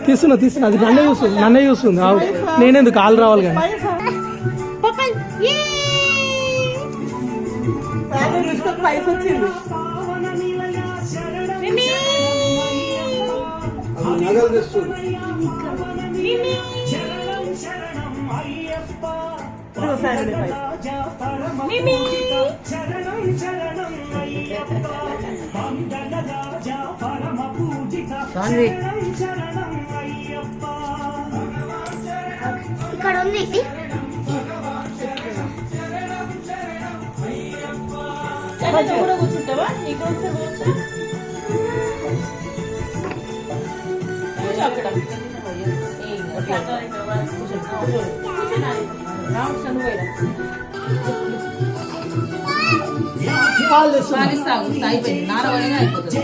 తీస్తున్నా అది నన్నే చూస్తుంది నేనెందుకు కాలు రావాలి కానీ పైస వచ్చింది నగలు తెస్తుంది ఇక్కడ ఉంది కూడా కూర్చుంటావా నీకు అక్కడ అయిపోయింది నారవైనా అయిపోతుంది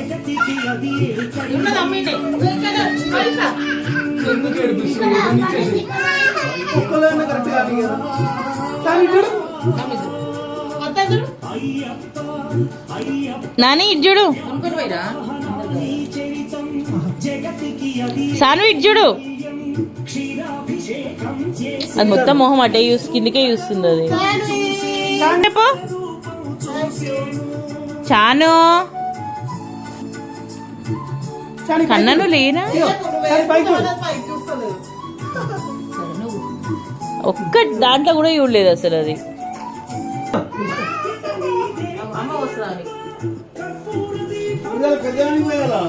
నాని ఇటు చూడు సాను ఇటు చూడు అది మొత్తం మొహం అటే కిందకే చూస్తుంది అది చెప్పు చాను కన్నను లేనా ఒక్క దాంట్లో కూడా చూడలేదు అసలు అది అమ్మ వస్తుంది కళ్యాణి పోయాలా